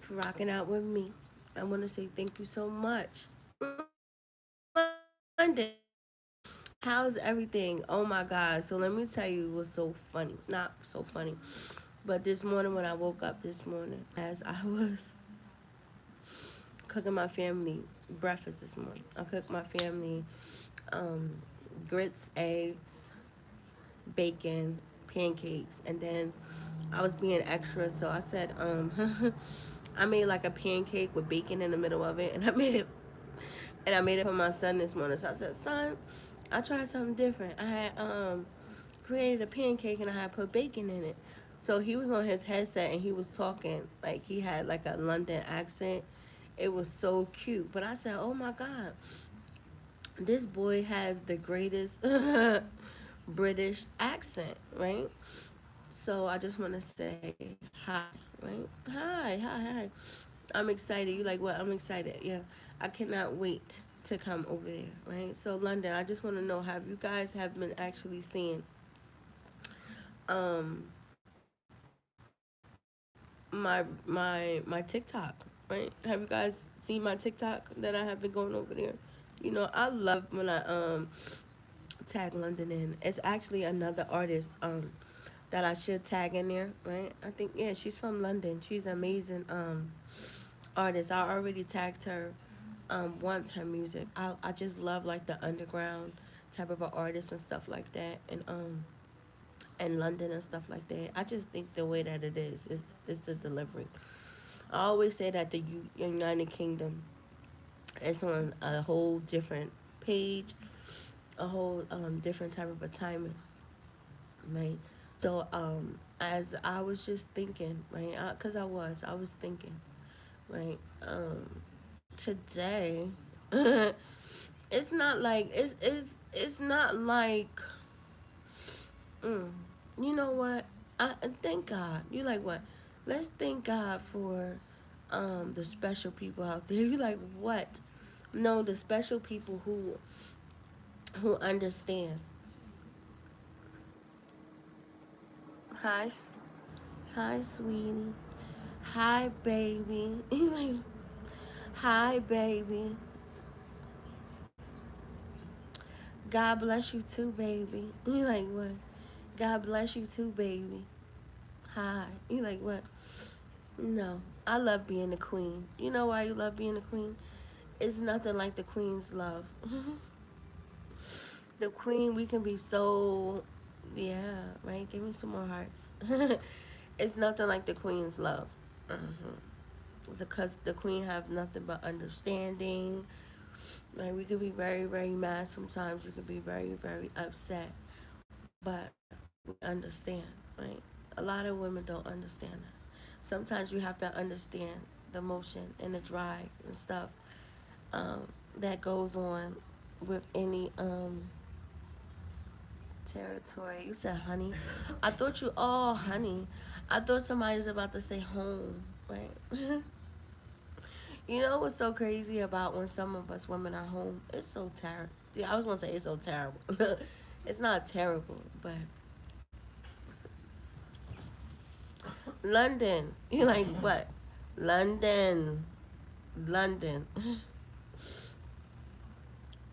for rocking out with me. I want to say thank you so much. London, how's everything? Oh my God. So let me tell you what's so funny. Not so funny. But this morning when I woke up this morning, as I was cooking my family breakfast this morning, I cooked my family um, grits, eggs, bacon, pancakes, and then I was being extra, so I said, I made like a pancake with bacon in the middle of it, and I made it for my son this morning. So I said, son, I tried something different. I had created a pancake and I had put bacon in it. So he was on his headset and he was talking like he had like a London accent. It was so cute. But I said, oh my God, this boy has the greatest British accent, right? So I just want to say hi, right? Hi. I'm excited. You like what? I'm excited. Yeah. I cannot wait to come over there, right? So London, I just want to know, have you guys have been actually seeing um my TikTok, right? Have you guys seen my TikTok that I have been going over there? You know, I love when I tag London in. It's actually another artist that I should tag in there, right? I think yeah, she's from London. She's an amazing artist. I already tagged her once her music. I just love like the underground type of an artist and stuff like that, and London and stuff like that. I just think the way that it is the delivery. I always say that the United Kingdom is on a whole different page, a whole different type of a timing, right? So as I was just thinking, right, because I was thinking, right, today, it's not like it's not like, mm, you know what? I thank God. You like what? Let's thank God for the special people out there. You like what? No, the special people who understand. Hi, hi, sweetie. Hi, baby. You like, hi, baby. God bless you too, baby. You like what? God bless you too, baby. Hi. You like what? No, I love being the queen. You know why you love being the queen? It's nothing like the queen's love. The queen, we can be so, yeah, right? Give me some more hearts. It's nothing like the queen's love. Because the queen have nothing but understanding. Like we could be very mad sometimes. We could be very upset, but we understand, right? A lot of women don't understand that. Sometimes you have to understand the emotion and the drive and stuff um, that goes on with any territory. You said honey. I thought you all honey. I thought somebody was about to say home, right? You know what's so crazy about when some of us women are home? It's so terrible. Yeah, I was gonna say it's so terrible. It's not terrible, but London. You're like what? London, London.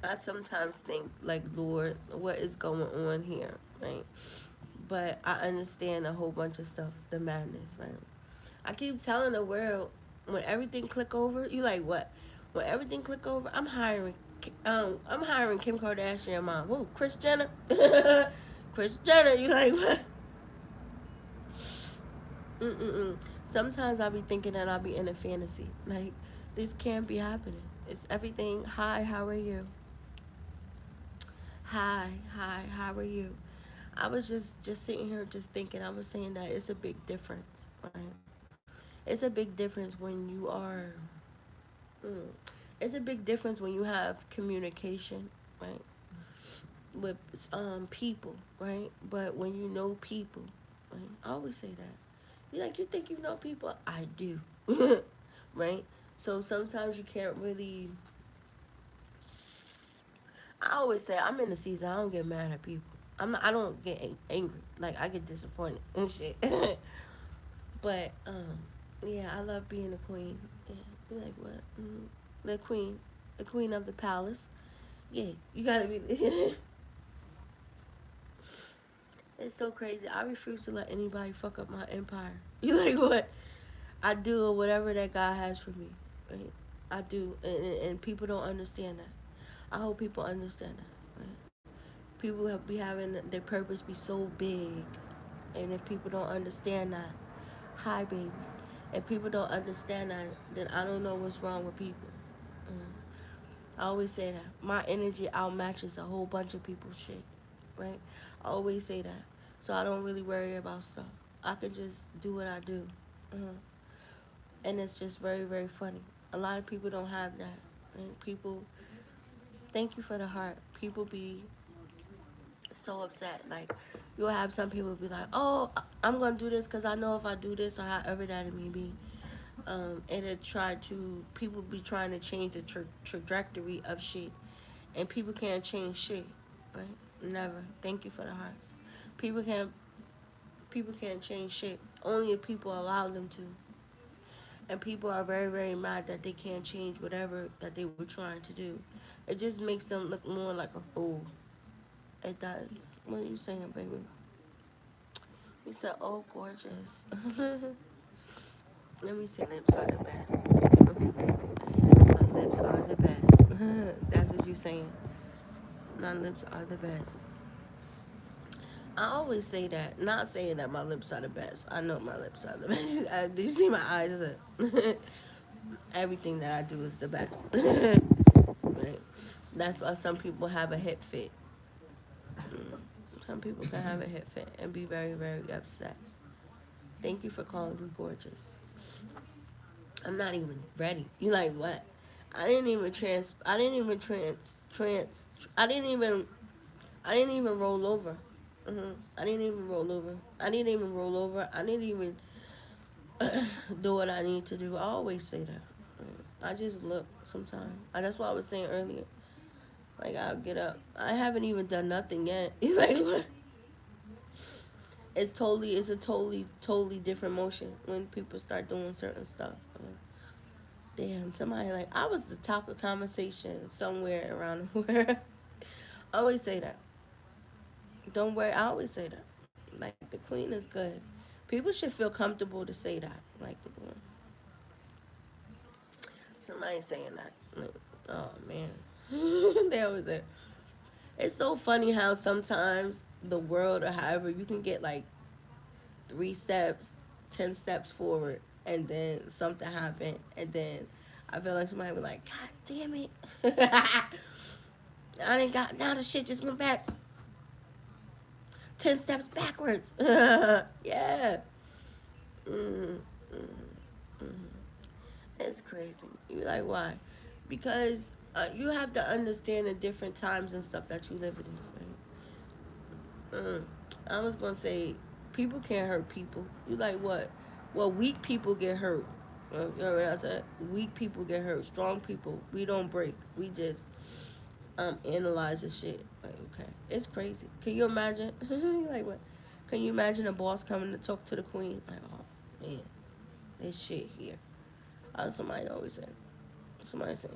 I sometimes think like, Lord, what is going on here, right? But I understand a whole bunch of stuff, the madness, right? I keep telling the world when everything click over, you like what? When everything click over, I'm hiring Kim Kardashian mom. Who? Kris Jenner. Kris Jenner. You like what? Mm-mm-mm. Sometimes I'll be thinking that I'll be in a fantasy. Like this can't be happening. It's everything. Hi, how are you? Hi, how are you? I was just sitting here just thinking. I was saying that it's a big difference, right? It's a big difference when you are. Mm, it's a big difference when you have communication, right, with people, right? But when you know people, right? I always say that. You like you think you know people? I do, right? So sometimes you can't really. I always say I'm in the season. I don't get mad at people. I don't get angry. Like I get disappointed and shit. But Yeah, I love being a queen. Yeah, you like what? The queen, the queen of the palace. Yeah, you gotta be. It's so crazy. I refuse to let anybody fuck up my empire. You like what? I do whatever that God has for me. Right? I do, and people don't understand that. I hope people understand that. Right? People have be having their purpose be so big, and if people don't understand that, hi baby. If people don't understand that, then I don't know what's wrong with people. I always say that my energy outmatches a whole bunch of people's shit, right? I always say that, so I don't really worry about stuff. I can just do what I do, uh and it's just very, very funny. A lot of people don't have that. Right? People, thank you for the heart. People be so upset. Like, you'll have some people be like, "Oh, I'm gonna do this because I know if I do this or however that it may be." And it try to people be trying to change the trajectory of shit, and people can't change shit, right? Never. Thank you for the hearts. People can't people can't change shit. Only if people allow them to. And people are very, very mad that they can't change whatever that they were trying to do. It just makes them look more like a fool. It does. What are you saying, baby? You said, "Oh, gorgeous." Let me see. Lips are the best. My lips are the best. That's what you saying. My lips are the best. I always say that. Not saying that my lips are the best. I know my lips are the best. Do you see my eyes? Everything that I do is the best. Right? That's why some people have a hit fit. Some people can have a hit fit and be very, very upset. Thank you for calling me gorgeous. I'm not even ready. You like what? I didn't even I didn't even, I didn't even roll over. I didn't even roll over. I didn't even roll over. I didn't even do what I need to do. I always say that. I just look sometimes. That's what I was saying earlier. Like, I'll get up. I haven't even done nothing yet. Like, what? It's a totally different motion when people start doing certain stuff. Damn, somebody like, I was the top of conversation somewhere around the world. I always say that. Don't worry, I always say that. Like, the queen is good. People should feel comfortable to say that. Like, somebody saying that. Like, oh man, they always there. It's so funny how sometimes the world or however you can get like 3 steps, 10 steps forward, and then something happened, and then I feel like somebody was like, "God damn it, I didn't got now the shit just went back 10 steps backwards." Yeah, mm-hmm. It's crazy. You like why? Because you have to understand the different times and stuff that you live in. Right? I was gonna say, people can't hurt people. You like what? Well, weak people get hurt. You know what I said? Weak people get hurt. Strong people, we don't break. We just analyze the shit. Like, okay, it's crazy. Can you imagine? Like what? Can you imagine a boss coming to talk to the queen? Like, oh man, this shit here. Somebody always said. Somebody said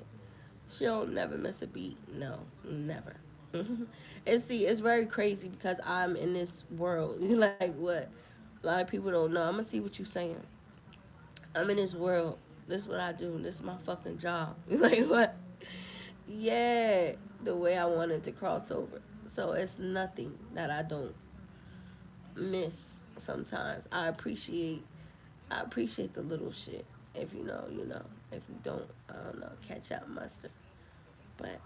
she'll never miss a beat. No, never. And see, it's very crazy because I'm in this world. You like what? A lot of people don't know. I'm gonna see what you saying. I'm in this world. This is what I do. This is my fucking job. You like what? Yeah, the way I wanted to cross over. So it's nothing that I don't miss. Sometimes I appreciate the little shit. If you know, you know. If you don't, I don't know. Catch up, mustard. But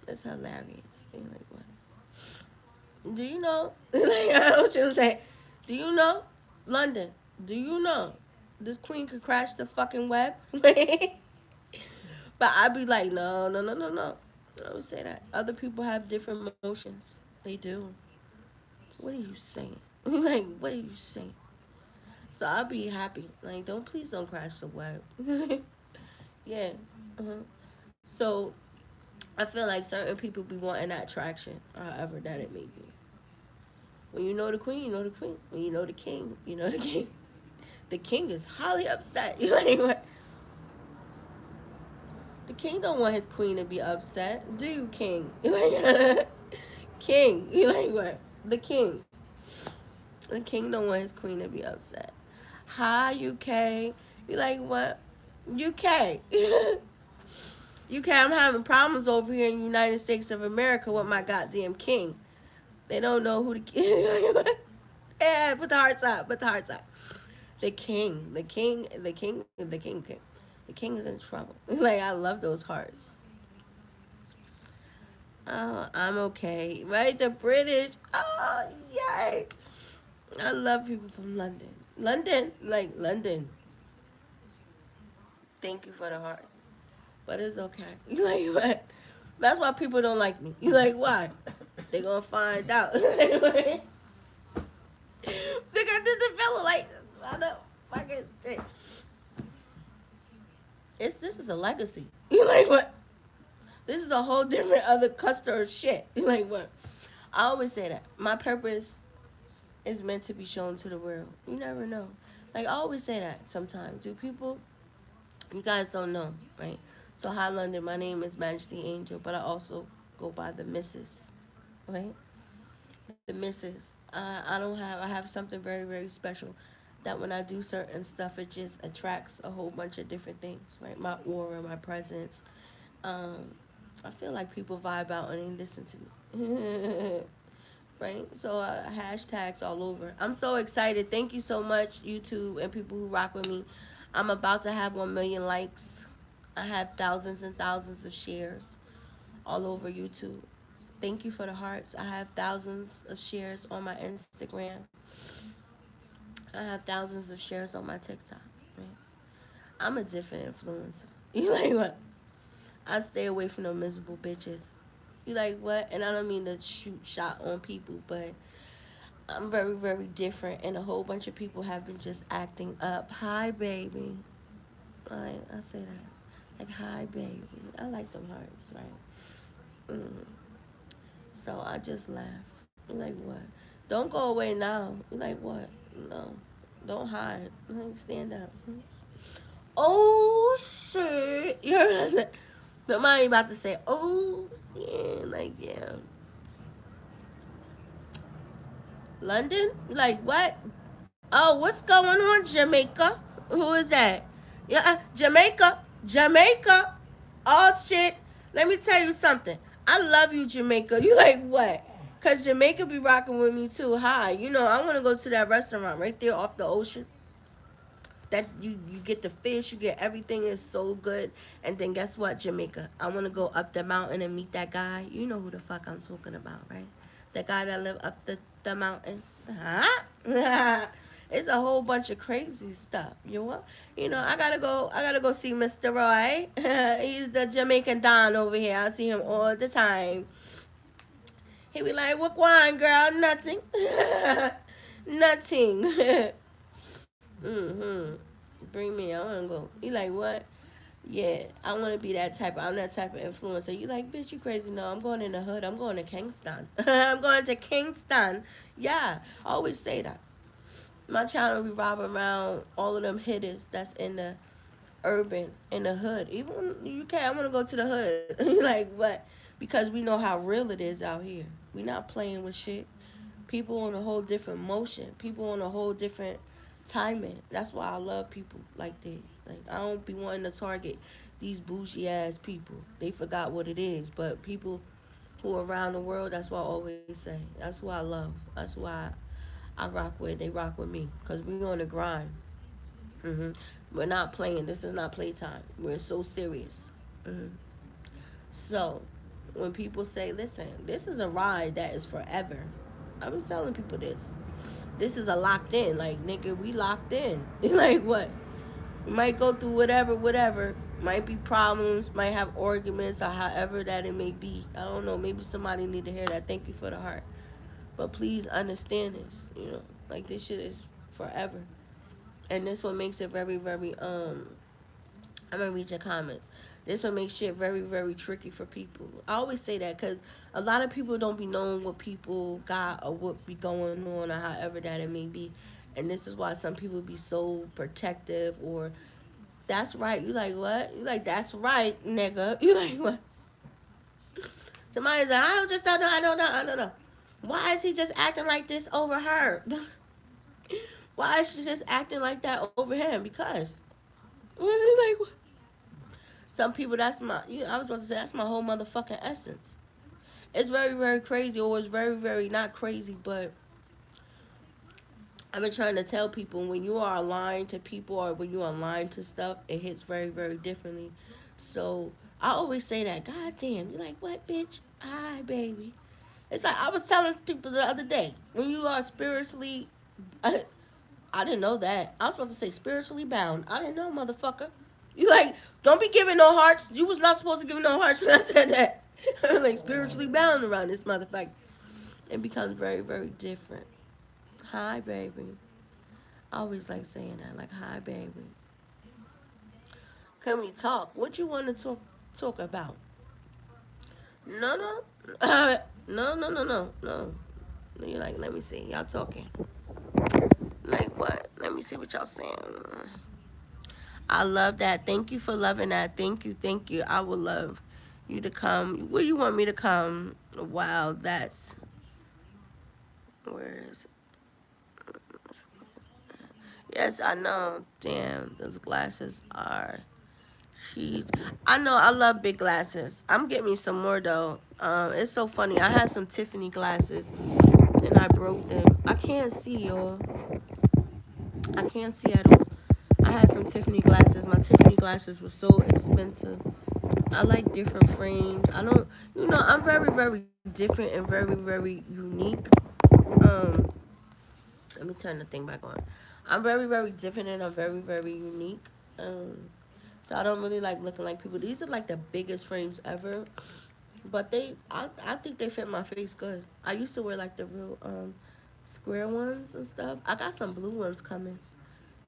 it's hilarious. They're like, what? Do you know? Like, I don't you say. Do you know? London. Do you know? This queen could crash the fucking web. But I'd be like, no, no, no, no, no. I would say that. Other people have different motions. They do. What are you saying? Like, what are you saying? So I'll be happy. Like, please don't crash the web. Yeah. Uh-huh. So I feel like certain people be wanting that traction, however that it may be. When you know the queen, you know the queen. When you know the king, you know the king. The king is highly upset. You like what? The king don't want his queen to be upset. Do you, king? You like king? You like what? The king. The king don't want his queen to be upset. Hi, UK. You like what? UK. UK, I'm having problems over here in the United States of America with my goddamn king. They don't know who the king. Yeah, put the hearts up. Put the hearts up. The king, the king, the king, the king, king. The king is in trouble. Like I love those hearts. Oh, I'm okay. Right, the British. Oh, yay! I love people from London. London, like London. Thank you for the hearts. But it's okay. You like what? That's why people don't like me. You like why? They gonna find out. They gonna develop like I know. Fucking shit. This is a legacy. You like what? This is a whole different other customer shit. You like what? I always say that my purpose is meant to be shown to the world. You never know. Like I always say that sometimes. Do people? You guys don't know, right? So hi London. My name is Majesty Angel, but I also go by the Mrs. Right? The Mrs. I don't have. I have something very very special. That when I do certain stuff, it just attracts a whole bunch of different things, right? My aura, my presence. Um, I feel like people vibe out and they listen to me. Right? So hashtags all over. I'm so excited. Thank you so much, YouTube and people who rock with me. I'm about to have 1 million likes. I have thousands and thousands of shares all over YouTube. Thank you for the hearts. I have thousands of shares on my Instagram. I have thousands of shares on my TikTok. Right? I'm a different influencer. You like what? I stay away from the miserable bitches. You like what? And I don't mean to shoot shot on people, but I'm very, very different. And a whole bunch of people have been just acting up. Hi, baby. Like, I say that. Like, hi, baby. I like them hearts, right? Mm. So I just laugh. You like what? Don't go away now. You like what? No. Don't hide. Like, stand up. Oh, shit. You heard what I said? But mine about to say, oh, yeah, like, yeah. London? Like, what? Oh, what's going on, Jamaica? Who is that? Yeah, Jamaica. Jamaica. Oh, shit. Let me tell you something. I love you, Jamaica. You like what? Because Jamaica be rocking with me, too. Hi. You know, I want to go to that restaurant right there off the ocean. That you get the fish, you get everything is so good. And then guess what, Jamaica? I want to go up the mountain and meet that guy. You know who the fuck I'm talking about, right? The guy that live up the mountain. Huh? It's a whole bunch of crazy stuff. You know, I gotta go see Mr. Roy. He's the Jamaican Don over here. I see him all the time. He be like, what wine, girl? Nothing. Nothing. Mm-hmm. Bring me. I wanna go. You like what? Yeah, I want to be that type. I'm that type of influencer. You like, bitch, you crazy? No, I'm going in the hood. I'm going to Kingston. I'm going to Kingston. Yeah, I always say that. My channel revolve around all of them hitters that's in the urban, in the hood. Even in the UK, I want to go to the hood. Like what? Because we know how real it is out here. We not playing with shit. People on a whole different motion. People on a whole different timing. That's why I love people like that. Like I don't be wanting to target these bougie ass people. They forgot what it is. But people who are around the world, that's what I always say. That's who I love. That's why I rock with. They rock with me. Cause we on the grind. Hmm. We're not playing. This is not playtime. We're so serious. Hmm. So when people say, listen, this is a ride that is forever. I was telling people this. This is a locked in. Like, nigga, we locked in. Like, what? We might go through whatever, whatever. Might be problems, might have arguments, or however that it may be. I don't know. Maybe somebody need to hear that. Thank you for the heart. But please understand this. You know, like, this shit is forever. And this what makes it very, very, I'm gonna read your comments. This will make shit very, very tricky for people. I always say that because a lot of people don't be knowing what people got or what be going on or however that it may be. And this is why some people be so protective, or that's right. You like what? You like that's right, nigga. You like what? Somebody's like, I don't just don't know, I don't know, I don't know. Why is he just acting like this over her? Why is she just acting like that over him? Because like some people, that's my. I was about to say that's my whole motherfucking essence. It's very very crazy, or it's very very not crazy, but I've been trying to tell people when you are aligned to people or when you are aligned to stuff, it hits very, very differently. So I always say that, God damn, you like what, bitch? Hi, baby. It's like I was telling people the other day, when you are spiritually, I didn't know that. I was about to say spiritually bound. I didn't know, motherfucker. You like, don't be giving no hearts. You was not supposed to give no hearts when I said that. Like spiritually bound around this motherfucker. It becomes very, very different. Hi, baby. I always like saying that, like, hi, baby. Can we talk? What you want to talk about? No, no. No, no, no, no, no. You're like, let me see. Y'all talking. Like what? Let me see what y'all saying. I love that. Thank you for loving that. Thank you, thank you. I would love you to come. Where you want me to come? Wow, that's where is yes, I know. Damn, those glasses are huge. I know I love big glasses. I'm getting me some more though. It's so funny. I had some Tiffany glasses and I broke them. I can't see, y'all. I can't see at all. I had some Tiffany glasses. My Tiffany glasses were so expensive. I like different frames. I don't, I'm very, very different and very, very unique. Um, Let me turn the thing back on. I'm very, very different and I'm very, very unique. So I don't really like looking like people. These are like the biggest frames ever, but I think they fit my face good. I used to wear like the real square ones and stuff. I got some blue ones coming.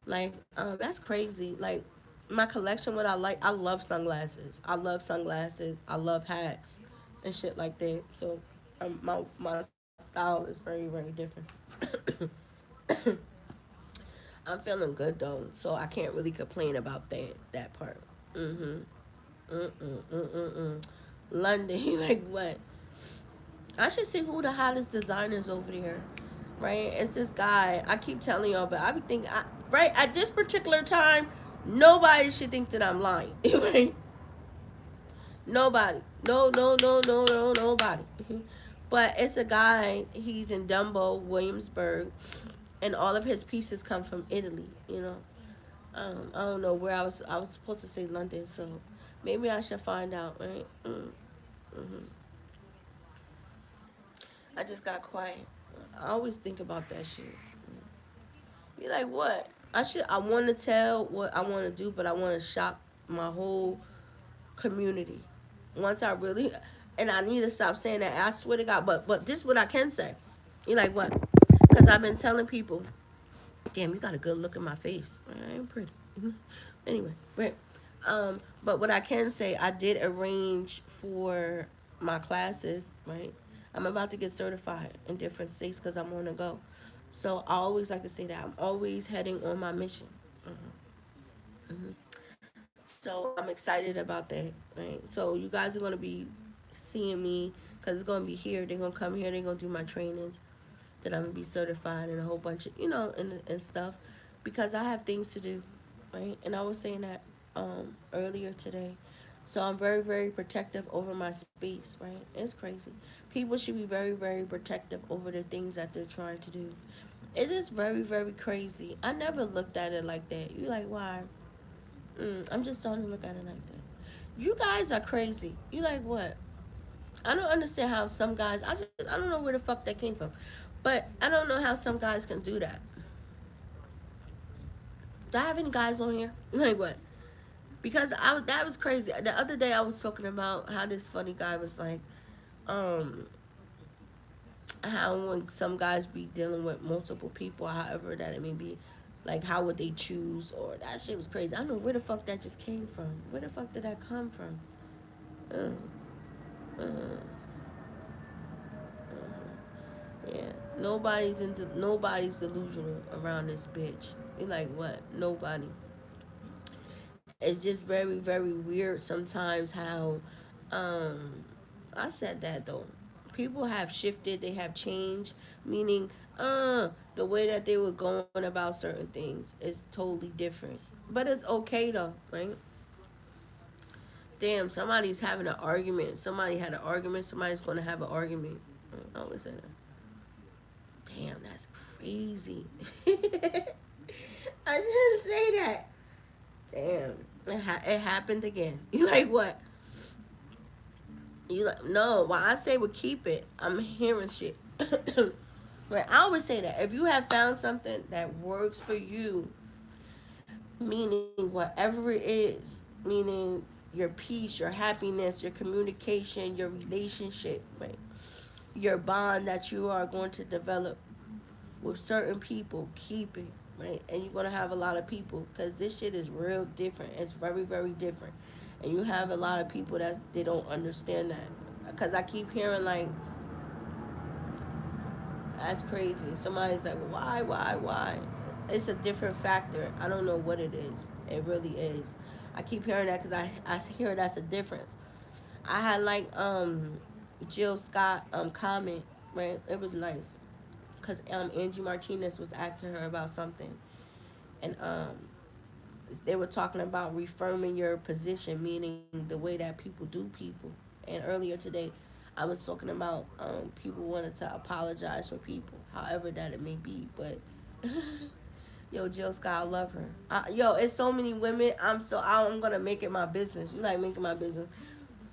Like that's crazy. Like my collection, what I like, I love sunglasses. I love sunglasses. I love hats and shit like that. So my style is very very different. I'm feeling good though, so I can't really complain about that part. Mhm. Mm. London, you like what? I should see who the hottest designers over there. Right? It's this guy. I keep telling y'all, but I be thinking, right at this particular time, nobody should think that I'm lying. Right? Nobody. No, no, no, no, no, nobody. But it's a guy. He's in Dumbo, Williamsburg, and all of his pieces come from Italy. I don't know where I was supposed to say London, so maybe I should find out. Right? I just got quiet. I always think about that shit. Be like, what? I want to tell what I want to do, but I want to shock my whole community. Once I really, and I need to stop saying that. I swear to God, but this is what I can say. You like what? Because I've been telling people, damn, you got a good look in my face. I ain't pretty. Anyway, right. But what I can say, I did arrange for my classes, right? I'm about to get certified in different states because I'm on the go. So I always like to say that I'm always heading on my mission. So I'm excited about that, right? So you guys are going to be seeing me because it's going to be here. They're going to come here. They're going to do my trainings. That I'm going to be certified and a whole bunch of, and stuff because I have things to do, right? And I was saying that earlier today. So I'm very, very protective over my space, right? It's crazy. People should be very, very protective over the things that they're trying to do. It is very, very crazy. I never looked at it like that. You like, why? I'm just starting to look at it like that. You guys are crazy. You like what? I don't understand how some guys. I don't know where the fuck that came from, but I don't know how some guys can do that. Do I have any guys on here? Like what? Because that was crazy. The other day I was talking about how this funny guy was like, um, how when some guys be dealing with multiple people, however that it may be, like how would they choose? Or that shit was crazy. I don't know where the fuck that just came from. Where the fuck did that come from? Uh, uh, Yeah, nobody's delusional around this bitch. You like what? Nobody. It's just very very weird sometimes how, um, I said that though. People have shifted. They have changed. Meaning, the way that they were going about certain things is totally different. But it's okay though, right? Damn, somebody's having an argument. Somebody had an argument. Somebody's going to have an argument. I always say that. Damn, that's crazy. I shouldn't say that. Damn, it happened again. You like what? You like no? Why I say we keep it? I'm hearing shit. Right, I always say that if you have found something that works for you, meaning whatever it is, meaning your peace, your happiness, your communication, your relationship, right? Your bond that you are going to develop with certain people, keep it, right? And you're gonna have a lot of people because this shit is real different. It's very, very different, and you have a lot of people that they don't understand that. Because I keep hearing like, that's crazy. Somebody's like, why? It's a different factor. I don't know what it is. It really is. I keep hearing that because I hear that's a difference. I had like Jill Scott comment, right? It was nice because Angie Martinez was asking her about something, and they were talking about refirming your position, meaning the way that people do people. And earlier today, I was talking about people wanted to apologize for people, however that it may be. But yo, Jill Scott, I love her. Yo, it's so many women. I'm gonna make it my business. You like making my business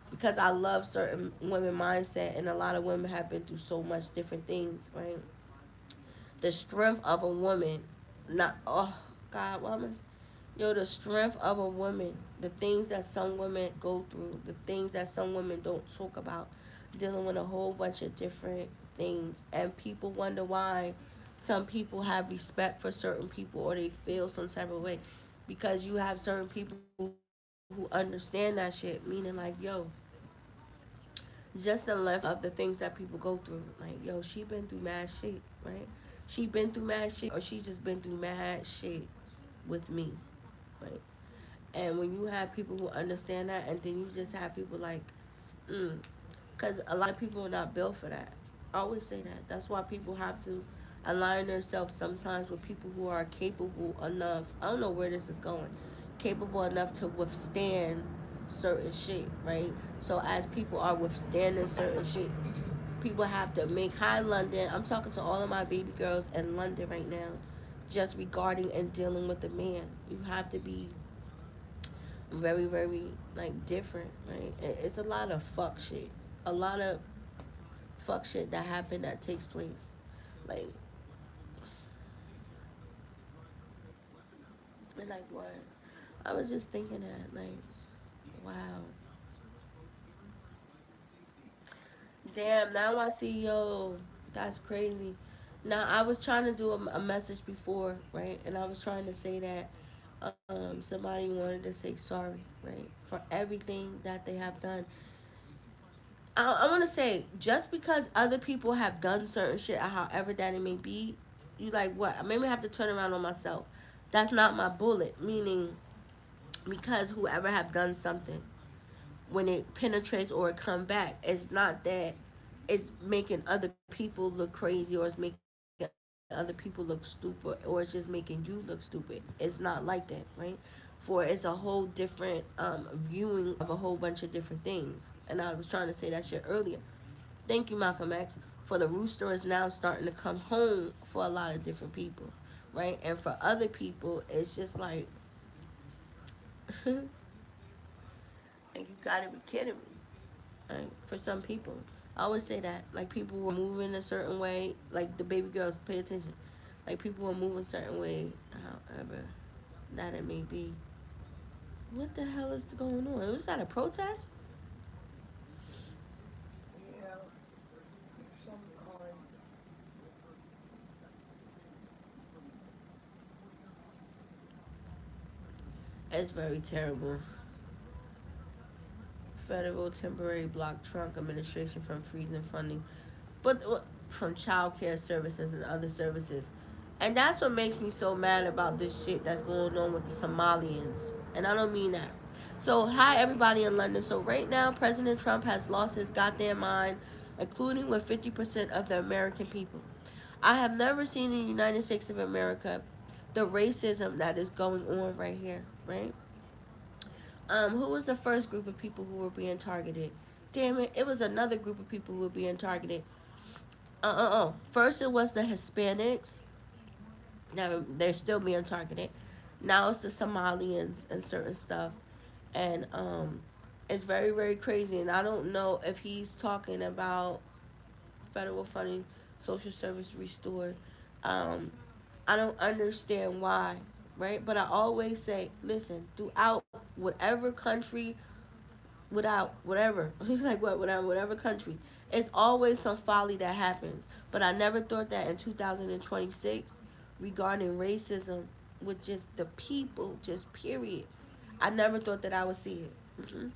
because I love certain women mindset, and a lot of women have been through so much different things, right? The strength of a woman, not oh God, what am I? Yo, the strength of a woman, the things that some women go through, the things that some women don't talk about, dealing with a whole bunch of different things, and people wonder why some people have respect for certain people or they feel some type of way because you have certain people who understand that shit, meaning like, yo, just the length of the things that people go through. Like, yo, she been through mad shit, right? She been through mad shit, or she just been through mad shit with me, right? And when you have people who understand that, and then you just have people like, because a lot of people are not built for that. I always say that. That's why people have to align themselves sometimes with people who are capable enough. I don't know where this is going. Capable enough to withstand certain shit, right? So as people are withstanding certain shit, people have to make hi London. I'm talking to all of my baby girls in London right now, just regarding and dealing with the man. You have to be very, very like different, right? It's a lot of fuck shit. A lot of fuck shit that happened that takes place. Like, and like what? I was just thinking that, like, wow. Damn, now I see, yo, that's crazy. Now, I was trying to do a message before, right? And I was trying to say that somebody wanted to say sorry, right? For everything that they have done. I want to say, just because other people have done certain shit, however that it may be, you like what? Maybe I have to turn around on myself. That's not my bullet. Meaning, because whoever have done something, when it penetrates or it come back, it's not that it's making other people look crazy or it's making other people look stupid or it's just making you look stupid. It's not like that, right? For it's a whole different viewing of a whole bunch of different things. And I was trying to say that shit earlier. Thank you, Malcolm X. For the rooster is now starting to come home for a lot of different people, right? And for other people, it's just like, like you gotta be kidding me. Right? For some people, I always say that. Like people were moving a certain way. Like the baby girls, pay attention. Like people were moving a certain way, however that it may be. What the hell is going on? Was that a protest? Yeah, some kind. It's very terrible. Federal temporary block trunk administration from freezing funding. But from childcare services and other services. And that's what makes me so mad about this shit that's going on with the Somalians. And I don't mean that. So, hi everybody in London. So, right now, President Trump has lost his goddamn mind, including with 50% of the American people. I have never seen in the United States of America the racism that is going on right here, right? Who was the first group of people who were being targeted? Damn it, it was another group of people who were being targeted. First, it was the Hispanics. Now they're still being targeted. Now it's the Somalians and certain stuff, and it's very very crazy. And I don't know if he's talking about federal funding, social service restored. Um, I don't understand why, right? But I always say, listen, throughout whatever country, without whatever, like what, whatever country, it's always some folly that happens. But I never thought that in 2026, regarding racism with just the people, just period. I never thought that I would see it.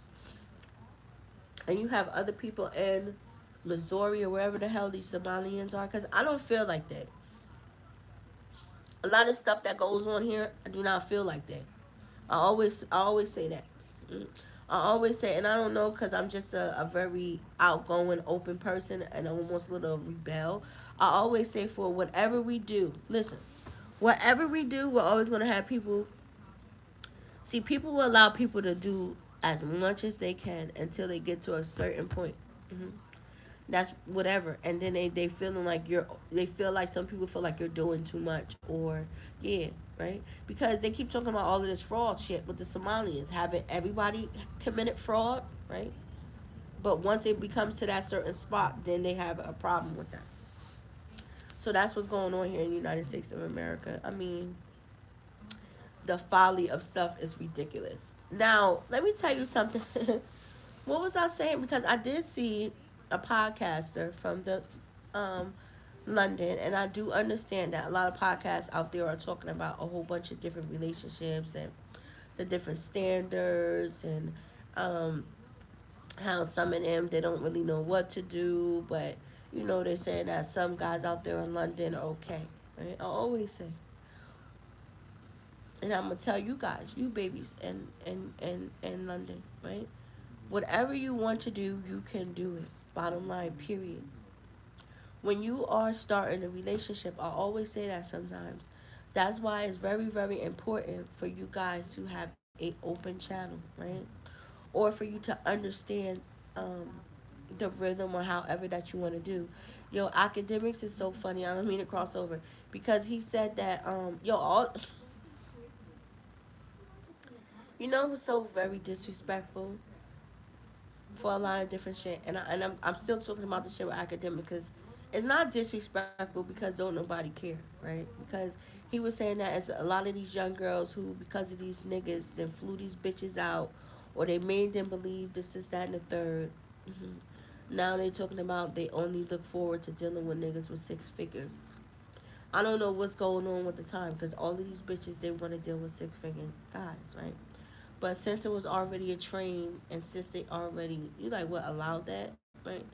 And you have other people in Missouri or wherever the hell these Somalians are, because I don't feel like that. A lot of stuff that goes on here, I do not feel like that. I always say that. Mm. I always say, and I don't know, because I'm just a very outgoing, open person, and I'm almost a little rebel. I always say, for whatever we do, listen, whatever we do, we're always going to have people. See, people will allow people to do as much as they can until they get to a certain point. Hmm. That's whatever, and then they feeling like they feel like some people feel like you're doing too much, or yeah, right, because they keep talking about all of this fraud shit with the Somalians. Haven't everybody committed fraud, right? But once it becomes to that certain spot, then they have a problem with that. So that's what's going on here in the United States of America. I mean, the folly of stuff is ridiculous. Now let me tell you something. What was I saying? Because I did see a podcaster from the um, London, and I do understand that a lot of podcasts out there are talking about a whole bunch of different relationships and the different standards, and um, how some of them they don't really know what to do, but they're saying that some guys out there in London are okay. Right? I always say, and I'm gonna tell you guys, you babies in London, right? Whatever you want to do, you can do it. Bottom line, period. When you are starting a relationship, I always say that sometimes. That's why it's very, very important for you guys to have a open channel, right? Or for you to understand um, the rhythm or however that you want to do. Yo, academics is so funny. I don't mean to cross over because he said that all it was so very disrespectful for a lot of different shit. And I'm still talking about the shit with academic because it's not disrespectful because don't nobody care, right? Because he was saying that as a lot of these young girls who, because of these niggas, then flew these bitches out, or they made them believe this, is that, and the third. Hmm. Now they talking about they only look forward to dealing with niggas with six figures. I don't know what's going on with the time because all of these bitches they want to deal with six figure guys, right? But since it was already a train, and since they already, you like what allowed that, right?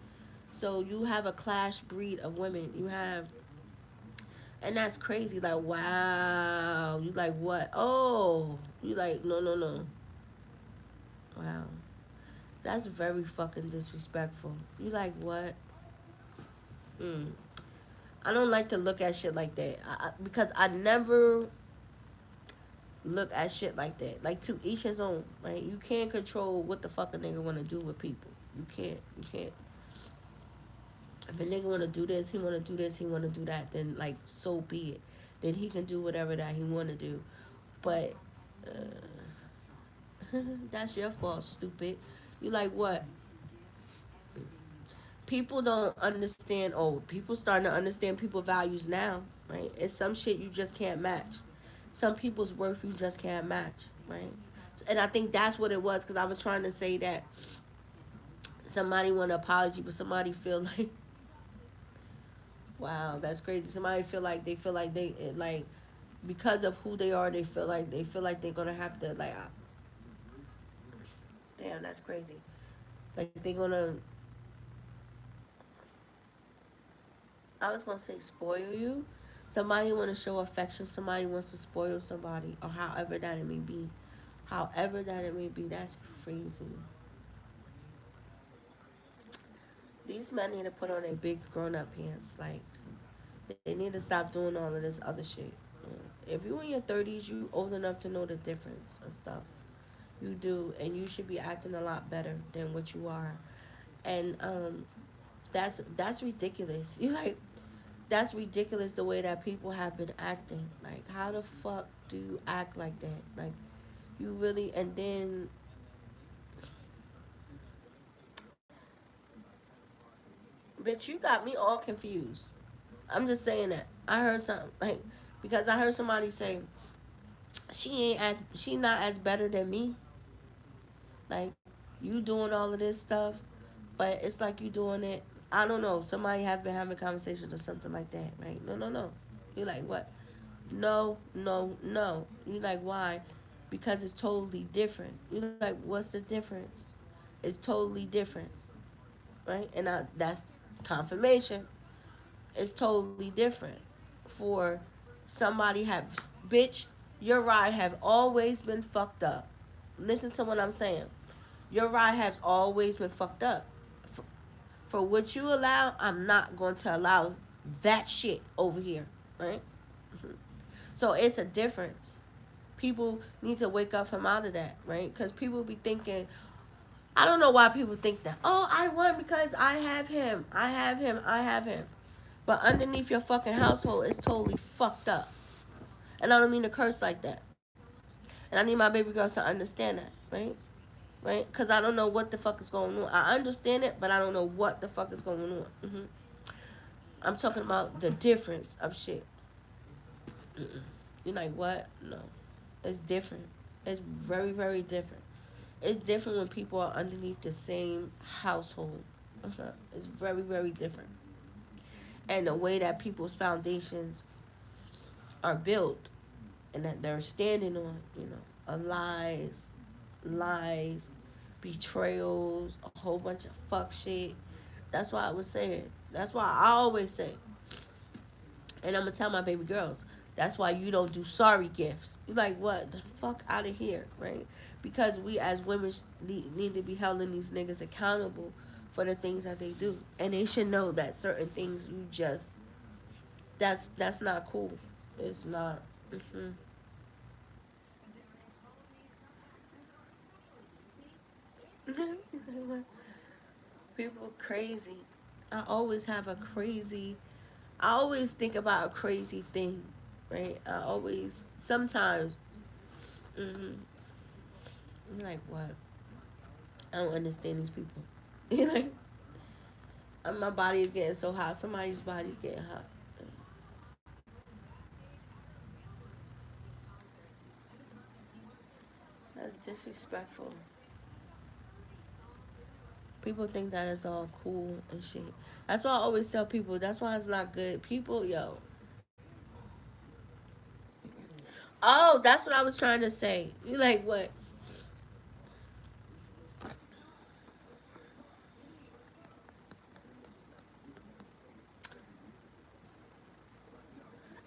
So you have a clash breed of women. You have, and that's crazy. Like wow, you like what? Oh, you like no no no. Wow, that's very fucking disrespectful. You like what? Mm. I don't like to look at shit like that because I never look at shit like that. Like to each his own, right? You can't control what the fuck a nigga wanna do with people. You can't. You can't. If a nigga wanna do this, he wanna do this, he wanna do that, then like so be it. Then he can do whatever that he wanna do. But that's your fault, stupid. You like what? People don't understand. Oh, people starting to understand people values now, right? It's some shit you just can't match. Some people's worth you just can't match, right? And I think that's what it was because I was trying to say that somebody want an apology, but somebody feel like, wow, that's crazy. Somebody feel like they like because of who they are, they feel like they're gonna have to like, damn, that's crazy. Like they're gonna I was gonna say spoil you. Somebody want to show affection. Somebody wants to spoil somebody, or however that it may be. However that it may be, that's crazy. These men need to put on their big grown up pants. Like they need to stop doing all of this other shit. If you in your 30s, you old enough to know the difference and stuff. You do, and you should be acting a lot better than what you are. And that's ridiculous. You like that's ridiculous the way that people have been acting. Like how the fuck do you act like that? Like you really and then bitch, you got me all confused. I'm just saying that. I heard something like because I heard somebody say she not as better than me. Like you doing all of this stuff, but it's like you doing it. I don't know. Somebody have been having conversations or something like that, right? No, no, no. You like what? No, no, no. You like why? Because it's totally different. You like what's the difference? It's totally different, right? And that's confirmation. It's totally different. For somebody have bitch, your ride have always been fucked up. Listen to what I'm saying. Your ride has always been fucked up. For, for what you allow, I'm not going to allow that shit over here, right? So it's a difference. People need to wake up from out of that, right? Because people be thinking, I don't know why people think that. Oh, I won because I have him. I have him. I have him. But underneath your fucking household, it's totally fucked up. And I don't mean to curse like that. And I need my baby girls to understand that, right? Right? Because I don't know what the fuck is going on. I understand it, but I don't know what the fuck is going on. I'm talking about the difference of shit. You're like, what? No. It's different. It's very, very different. It's different when people are underneath the same household. It's very, very different. And the way that people's foundations are built and that they're standing on, lies, lies, betrayals, a whole bunch of fuck shit. That's why I was saying. That's why I always say, and I'm gonna tell my baby girls, that's why you don't do sorry gifts. You like what the fuck out of here, right? Because we as women need to be holding these niggas accountable for the things that they do, and they should know that certain things you just that's not cool. It's not. People crazy. I always have a crazy. I always think about a crazy thing, right? I always sometimes. Mm-hmm, I'm like what? I don't understand these people. You like my body is getting so hot. Somebody's body's getting hot. That's disrespectful. People think that it's all cool and shit. That's why I always tell people. That's why it's not good. People, yo. Oh, that's what I was trying to say. You like what?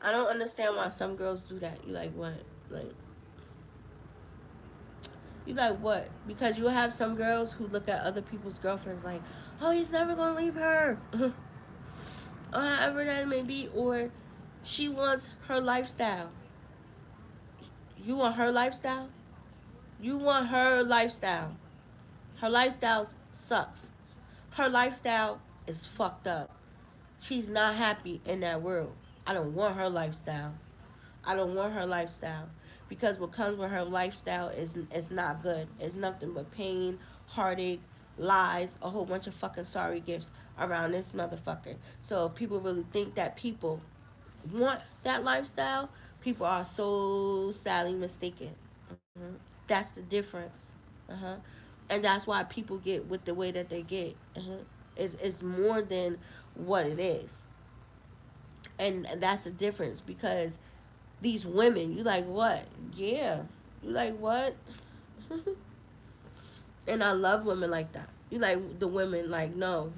I don't understand why some girls do that. You like what? Like you like what? Because you have some girls who look at other people's girlfriends like, oh, he's never gonna leave her, or however that may be, or she wants her lifestyle. You want her lifestyle? You want her lifestyle. Her lifestyle sucks. Her lifestyle is fucked up. She's not happy in that world. I don't want her lifestyle. I don't want her lifestyle. Because what comes with her lifestyle is not good. It's nothing but pain, heartache, lies, a whole bunch of fucking sorry gifts around this motherfucker. So if people really think that people want that lifestyle, people are so sadly mistaken. Mhm. That's the difference. Uh-huh. And that's why people get with the way that they get. Uh-huh. It's more than what it is. And that's the difference because these women, you like what? Yeah. You like what? And I love women like that. You like the women like no.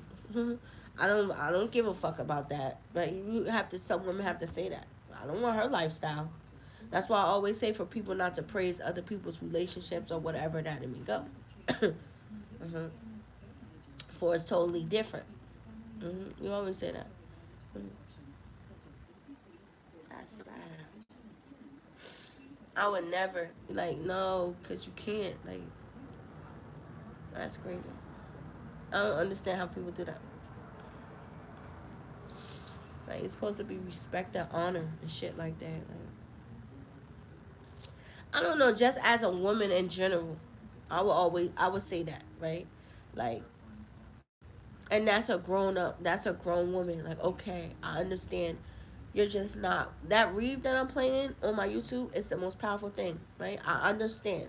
I don't give a fuck about that. But you have to. Some women have to say that. I don't want her lifestyle. That's why I always say for people not to praise other people's relationships or whatever that it may go. uh-huh. For it's totally different. You always say that. Mhm. That's sad. I would never like no, cause you can't like. That's crazy. I don't understand how people do that. Like it's supposed to be respect and honor and shit like that. Like, I don't know. Just as a woman in general, I would say that right. Like, and that's a grown up. That's a grown woman. Like, okay, I understand. You're just not that reeve that I'm playing on my YouTube is the most powerful thing, right? I understand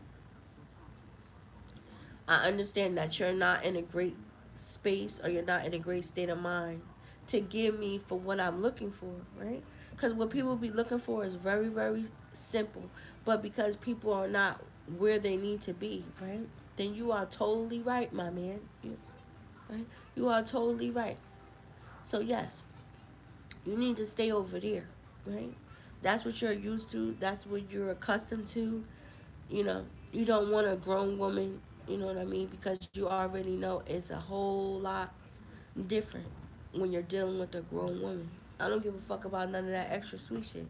that you're not in a great space or you're not in a great state of mind to give me for what I'm looking for, right? Because what people be looking for is very, very simple. But because people are not where they need to be, right? Then you are totally right, my man. Right? You are totally right. So, yes, you need to stay over there, right? That's what you're used to. That's what you're accustomed to. You know, you don't want a grown woman, you know what I mean? Because you already know it's a whole lot different when you're dealing with a grown woman. I don't give a fuck about none of that extra sweet shit.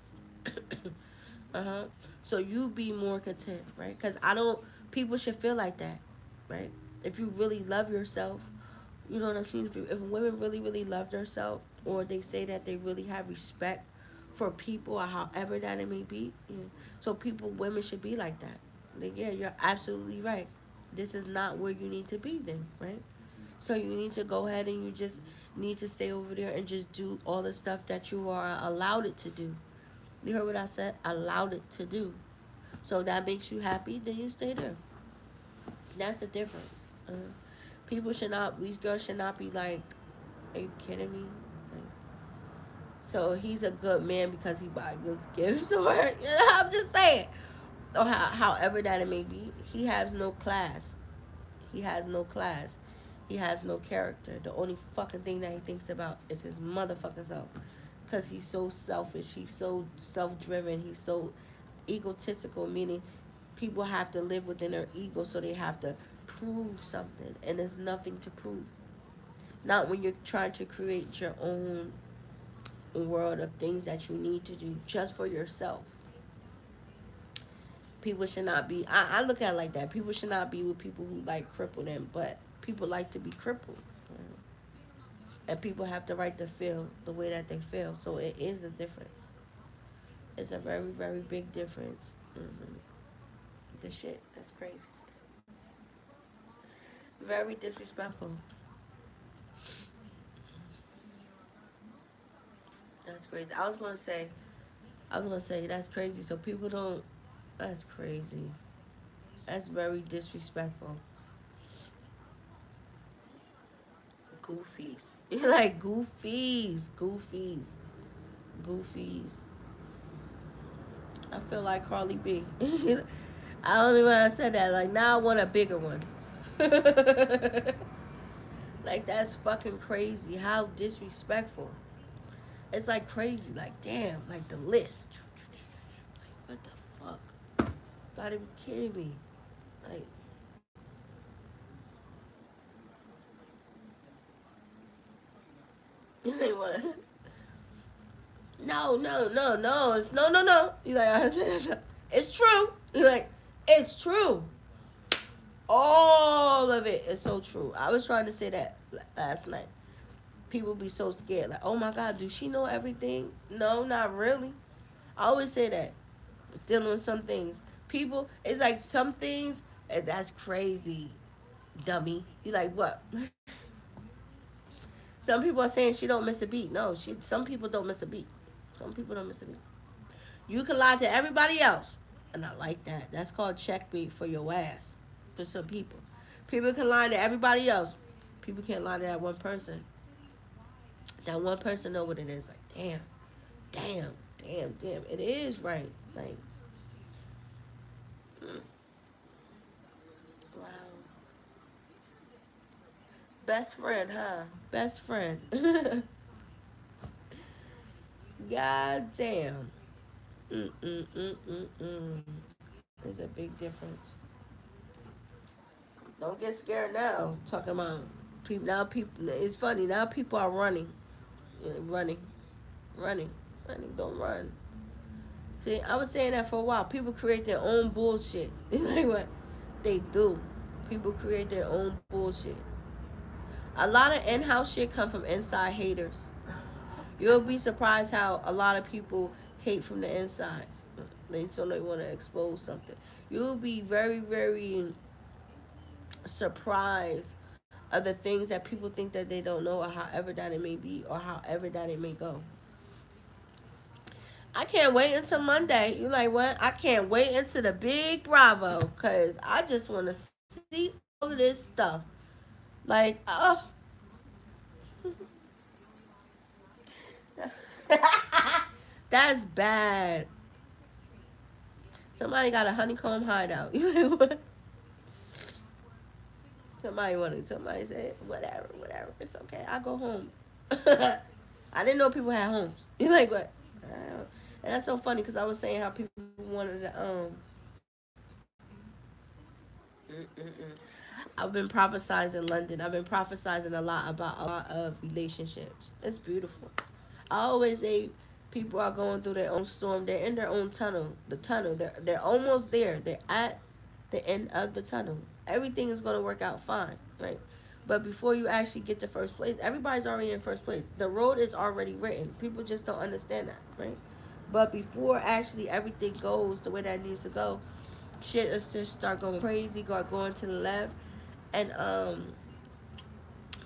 uh-huh. So you be more content, right? Because I don't, people should feel like that, right? If you really love yourself, you know what I'm saying? If women really, really love themselves, or they say that they really have respect for people, or however that it may be, you know, so people, women should be like that. Like, yeah, you're absolutely right. This is not where you need to be, then, right? So you need to go ahead and you just need to stay over there and just do all the stuff that you are allowed it to do. You heard what I said? Allowed it to do. So that makes you happy, then you stay there. That's the difference. People should not, these girls should not be like, are you kidding me? Like, so he's a good man because he buys good gifts, or you know, I'm just saying, or however that it may be. He has no class. He has no class. He has no character. The only fucking thing that he thinks about is his motherfucking self. Because he's so selfish. He's so self-driven. He's so egotistical, meaning people have to live within their ego, so they have to prove something. And there's nothing to prove. Not when you're trying to create your own world of things that you need to do just for yourself. People should not be, I look at it like that. People should not be with people who like cripple them, but people like to be crippled. And people have the right to feel the way that they feel. So it is a difference. It's a very, very big difference. The shit, that's crazy. Very disrespectful. That's crazy. I was gonna say that's crazy. So people don't. That's crazy. That's very disrespectful. Goofies. You're like goofies, goofies, goofies. I feel like Carly B. I don't even want to say that. Like now I want a bigger one. Like that's fucking crazy. How disrespectful. It's like crazy. Like damn. Like the list. Like what the fuck? Gotta be kidding me. Like like what? No, no, no, no. It's no, no, no. You like it's true. You like it's true. All of it is so true. I was trying to say that last night. People be so scared. Like, oh my God, do she know everything? No, not really. I always say that. Dealing with some things. People, it's like some things, that's crazy, dummy. You like, what? Some people are saying she don't miss a beat. No, some people don't miss a beat. Some people don't miss a beat. You can lie to everybody else. And I like that. That's called checkmate for your ass. For some people. People can lie to everybody else. People can't lie to that one person. That one person know what it is. Like, damn, damn, damn, damn. It is right. Like, wow. Best friend, huh? Best friend. God damn. Mm-mm-mm-mm-mm. There's a big difference. Don't get scared now. Talking about people now. People, it's funny now. People are running, running, running, running. Don't run. See, I was saying that for a while. People create their own bullshit. Like what they do. People create their own bullshit. A lot of in-house shit come from inside haters. You'll be surprised how a lot of people hate from the inside. They want to expose something. You'll be very, very surprised of the things that people think that they don't know, or however that it may be, or however that it may go. I can't wait until Monday. You like what? I can't wait until the big Bravo, because I just want to see all of this stuff. Like, oh, that's bad. Somebody got a honeycomb hideout. You like what? Somebody said, whatever, whatever. It's okay. I go home. I didn't know people had homes. You like what? And that's so funny because I was saying how people wanted to. I've been prophesizing in London. I've been prophesizing a lot about a lot of relationships. It's beautiful. I always say people are going through their own storm. They're in their own tunnel. The tunnel. They're almost there. They're at the end of the tunnel. Everything is going to work out fine, right? But before you actually get to first place, everybody's already in first place. The road is already written. People just don't understand that, right? But before actually everything goes the way that it needs to go, shit is just start going crazy, going to the left, and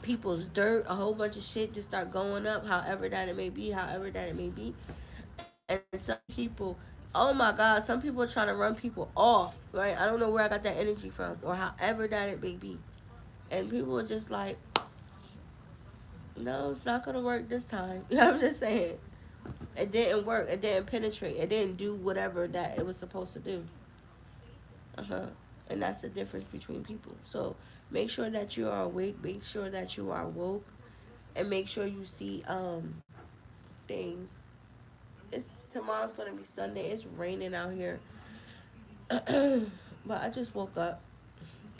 people's dirt, a whole bunch of shit just start going up, however that it may be, however that it may be. And some people, oh my God, some people are trying to run people off, right? I don't know where I got that energy from, or however that it may be. And people are just like, no, it's not gonna work this time. I'm just saying, it didn't work. It didn't penetrate. It didn't do whatever that it was supposed to do. And that's the difference between people. So make sure that you are awake. Make sure that you are woke, and make sure you see things. It's tomorrow's gonna be Sunday. It's raining out here, but I just woke up.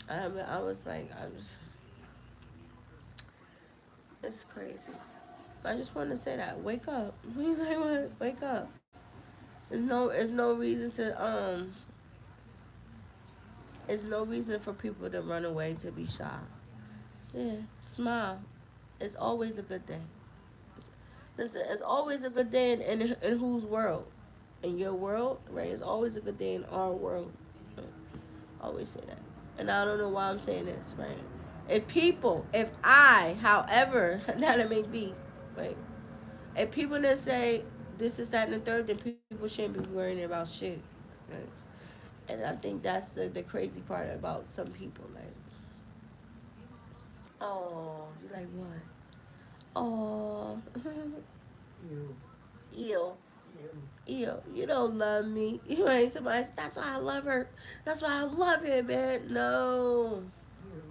I was like, it's crazy. I just want to say that. Wake up. Like what? Wake up. There's no reason to there's no reason for people to run away, to be shy. Yeah, smile. It's always a good day. Listen, it's always a good day in whose world? In your world, right? It's always a good day in our world. Right? I always say that. And I don't know why I'm saying this, right? If I, however that it may be, right? If people didn't say this is that and the third, then people shouldn't be worrying about shit, right? And I think that's the crazy part about some people, like, oh, you like what? Oh, You, ew. you, Ew, you don't love me. You ain't somebody. That's why I love her. That's why I love him, man. No. you.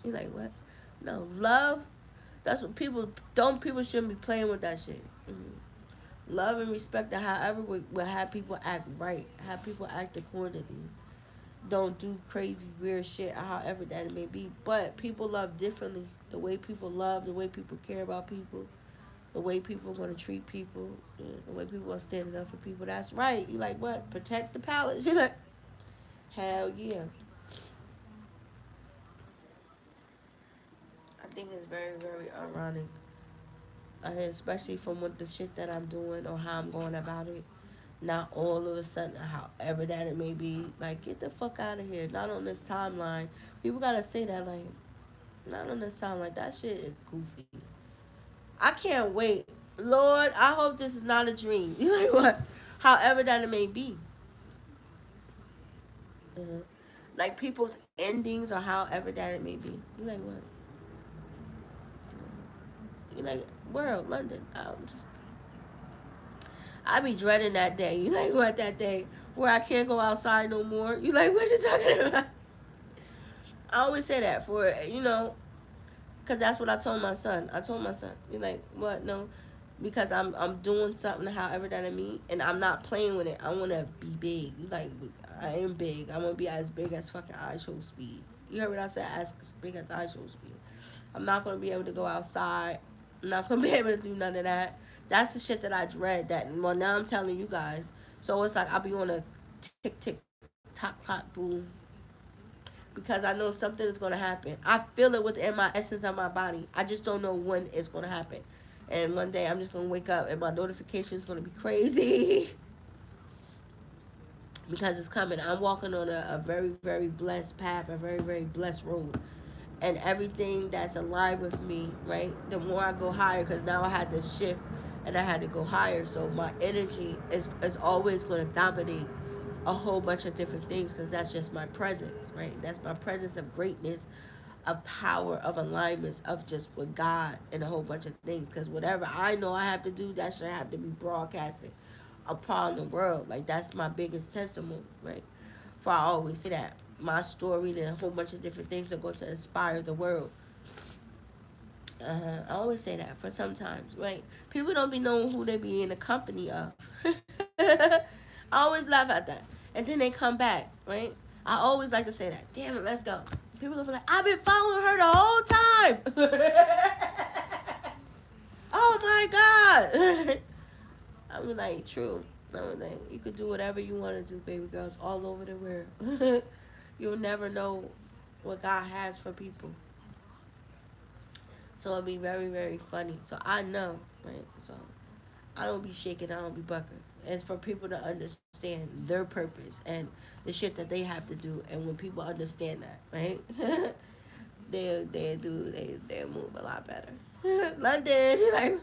You like what? No, love. That's what people don't. People shouldn't be playing with that shit. Love and respect. That however will have people act right. Have people act accordingly. Don't do crazy weird shit. However that it may be. But people love differently. The way people love, the way people care about people, the way people want to treat people, the way people are standing up for people. That's right. You like what? Protect the palace. You like, hell yeah. I think it's very, very ironic, especially from what the shit that I'm doing or how I'm going about it. Not all of a sudden, however that it may be, like get the fuck out of here. Not on this timeline. People gotta say that, like, not on this timeline. That shit is goofy. I can't wait. Lord, I hope this is not a dream. You know what? However that it may be. uh Like people's endings or however that it may be. You like what? You like world, London. I be dreading that day. You like what, that day where I can't go outside no more. You like what you talking about? I always say that for Cause that's what I told my son. I told my son, "You're like what? No, because I'm doing something, however that I mean, and I'm not playing with it. I want to be big. You like I am big. I want to be as big as fucking eye show speed. You heard what I said? As big as eye show speed. I'm not gonna be able to go outside. I'm not gonna be able to do none of that. That's the shit that I dread. That well now I'm telling you guys. So it's like I'll be on a tick tick tock clock boom because I know something is going to happen. I feel it within my essence of my body. I just don't know when it's going to happen. And one day I'm just going to wake up and my notification is going to be crazy because it's coming. I'm walking on a very, very blessed path, a very, very blessed road. And everything that's aligned with me, right? The more I go higher, because now I had to shift and I had to go higher. So my energy is always going to dominate a whole bunch of different things because that's just my presence, right? That's my presence of greatness, of power, of alignments, of just with God and a whole bunch of things. Because whatever I know I have to do, that should have to be broadcasted upon the world. Like that's my biggest testimony, right? For I always say that my story and a whole bunch of different things are going to inspire the world. I always say that for sometimes, right? People don't be knowing who they be in the company of. I always laugh at that. And then they come back, right? I always like to say that. Damn it, let's go. People will be like, I've been following her the whole time. Oh my God. I'm like, true. I'm like, you could do whatever you want to do, baby girls, all over the world. You'll never know what God has for people. So it'll be very, very funny. So I know, right? So I don't be shaking, I don't be buckering. It's for people to understand their purpose and the shit that they have to do. And when people understand that, right? they move a lot better. London, like,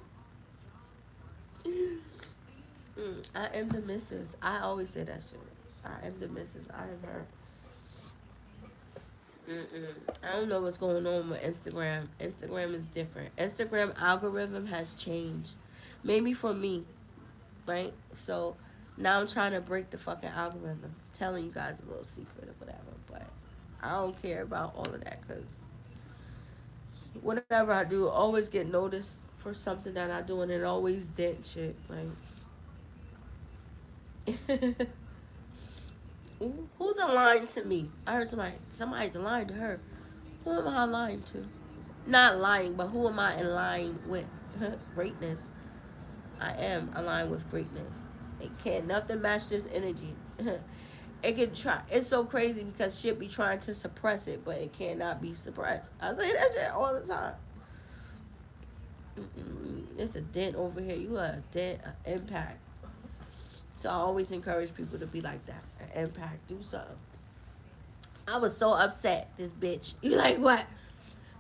I am the missus. I always say that shit. I am the missus. I am her. Mm-mm. I don't know what's going on with Instagram. Instagram is different. Instagram algorithm has changed. Maybe for me, right? So now I'm trying to break the fucking algorithm. Telling you guys a little secret or whatever, but I don't care about all of that because whatever I do, always get noticed for something that I do and it always dent shit. Like, who's aligned to me? I heard somebody's aligned to her. Who am I aligned to? Not lying, but who am I in line with? Greatness. I am aligned with greatness. It can't nothing match this energy. It can try. It's so crazy because shit be trying to suppress it, but it cannot be suppressed. I say that shit all the time. It's a dent over here. You are a dent, an impact. So I always encourage people to be like that. An impact. Do something. I was so upset. This bitch. You like what?